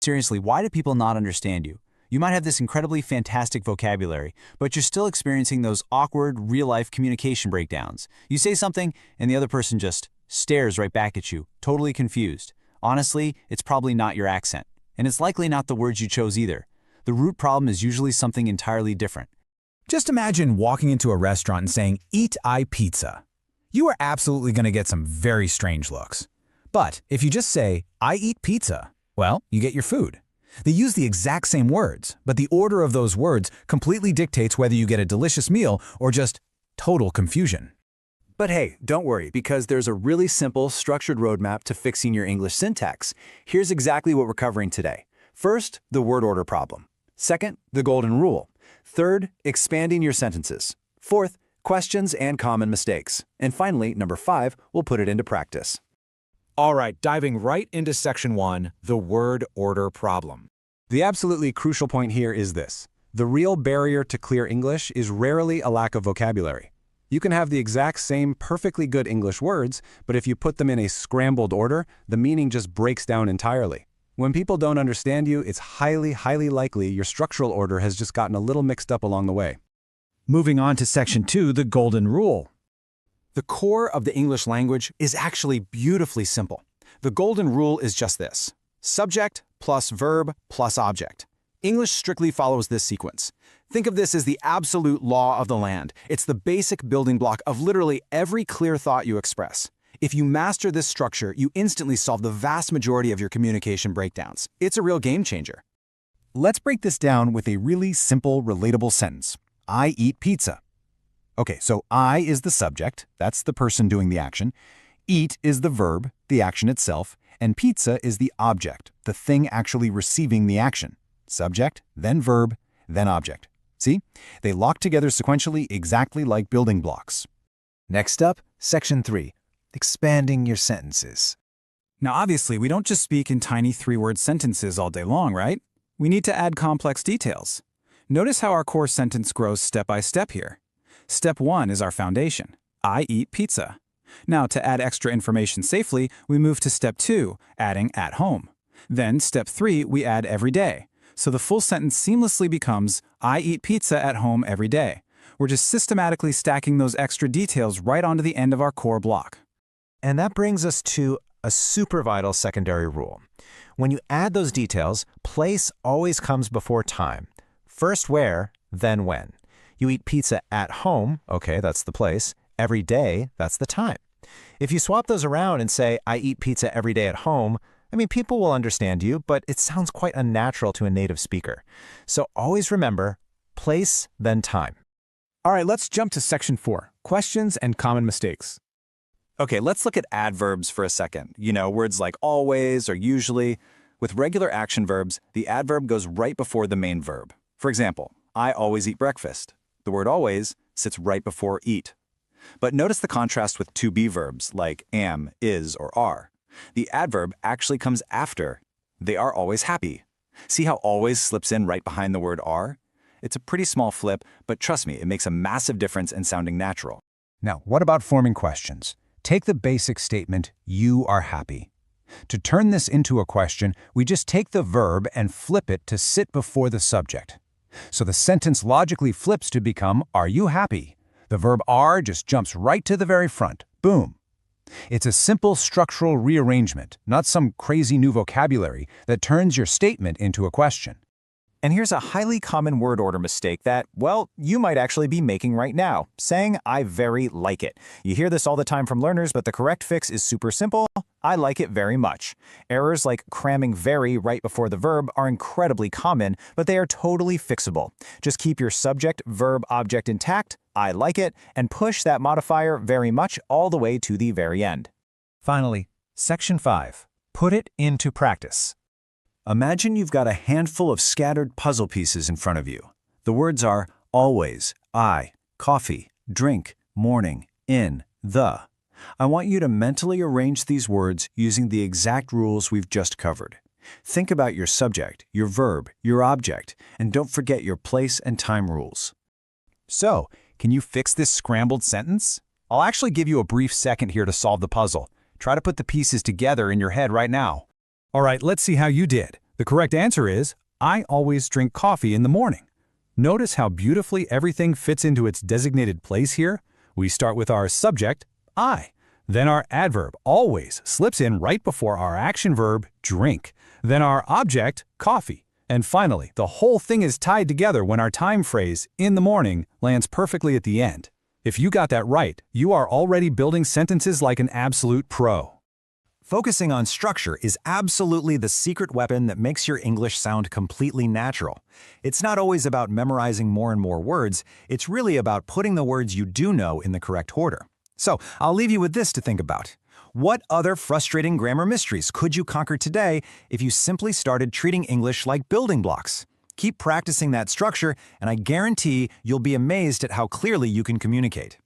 Seriously, why do people not understand you? You might have this incredibly fantastic vocabulary, but you're still experiencing those awkward, real-life communication breakdowns. You say something, and the other person just stares right back at you, totally confused. Honestly, it's probably not your accent. And it's likely not the words you chose either. The root problem is usually something entirely different. Just imagine walking into a restaurant and saying, "Eat I pizza." You are absolutely going to get some very strange looks. But if you just say, "I eat pizza," well, you get your food. They use the exact same words, but the order of those words completely dictates whether you get a delicious meal or just total confusion. But hey, don't worry, because there's a really simple, structured roadmap to fixing your English syntax. Here's exactly what we're covering today. First, the word order problem. Second, the golden rule. Third, expanding your sentences. Fourth, questions and common mistakes. And finally, number 5, we'll put it into practice. All right, diving right into section 1, the word order problem. The absolutely crucial point here is this. The real barrier to clear English is rarely a lack of vocabulary. You can have the exact same perfectly good English words, but if you put them in a scrambled order, the meaning just breaks down entirely. When people don't understand you, it's highly likely your structural order has just gotten a little mixed up along the way. Moving on to section 2, the golden rule. The core of the English language is actually beautifully simple. The golden rule is just this: subject plus verb plus object. English strictly follows this sequence. Think of this as the absolute law of the land. It's the basic building block of literally every clear thought you express. If you master this structure, you instantly solve the vast majority of your communication breakdowns. It's a real game changer. Let's break this down with a really simple, relatable sentence. I eat pizza. Okay, so I is the subject, that's the person doing the action. Eat is the verb, the action itself, and pizza is the object, the thing actually receiving the action. Subject, then verb, then object. See? They lock together sequentially exactly like building blocks. Next up, section 3, expanding your sentences. Now obviously, we don't just speak in tiny 3-word sentences all day long, right? We need to add complex details. Notice how our core sentence grows step by step here. Step 1 is our foundation. I eat pizza. Now, to add extra information safely, we move to step 2, adding at home. Then, step 3, we add every day. So the full sentence seamlessly becomes, I eat pizza at home every day. We're just systematically stacking those extra details right onto the end of our core block. And that brings us to a super vital secondary rule. When you add those details, place always comes before time. First where, then when. You eat pizza at home, okay, that's the place. Every day, that's the time. If you swap those around and say, I eat pizza every day at home, people will understand you, but it sounds quite unnatural to a native speaker. So always remember, place, then time. All right, let's jump to section 4, questions and common mistakes. Okay, let's look at adverbs for a second. You know, words like always or usually. With regular action verbs, the adverb goes right before the main verb. For example, I always eat breakfast. The word always sits right before eat. But notice the contrast with to-be verbs like am, is, or are. The adverb actually comes after. They are always happy. See how always slips in right behind the word are? It's a pretty small flip, but trust me, it makes a massive difference in sounding natural. Now, what about forming questions? Take the basic statement, you are happy. To turn this into a question, we just take the verb and flip it to sit before the subject. So the sentence logically flips to become, are you happy? The verb are just jumps right to the very front. Boom. It's a simple structural rearrangement, not some crazy new vocabulary that turns your statement into a question. And here's a highly common word order mistake that, well, you might actually be making right now, saying, I very like it. You hear this all the time from learners, but the correct fix is super simple. I like it very much. Errors like cramming very right before the verb are incredibly common, but they are totally fixable. Just keep your subject, verb, object intact, I like it, and push that modifier very much all the way to the very end. Finally, section 5, put it into practice. Imagine you've got a handful of scattered puzzle pieces in front of you. The words are always, I, coffee, drink, morning, in, the. I want you to mentally arrange these words using the exact rules we've just covered. Think about your subject, your verb, your object, and don't forget your place and time rules. So, can you fix this scrambled sentence? I'll actually give you a brief second here to solve the puzzle. Try to put the pieces together in your head right now. All right, let's see how you did. The correct answer is, I always drink coffee in the morning. Notice how beautifully everything fits into its designated place here? We start with our subject, I. Then our adverb, always, slips in right before our action verb, drink. Then our object, coffee. And finally, the whole thing is tied together when our time phrase, in the morning, lands perfectly at the end. If you got that right, you are already building sentences like an absolute pro. Focusing on structure is absolutely the secret weapon that makes your English sound completely natural. It's not always about memorizing more and more words, it's really about putting the words you do know in the correct order. So, I'll leave you with this to think about. What other frustrating grammar mysteries could you conquer today if you simply started treating English like building blocks? Keep practicing that structure, and I guarantee you'll be amazed at how clearly you can communicate.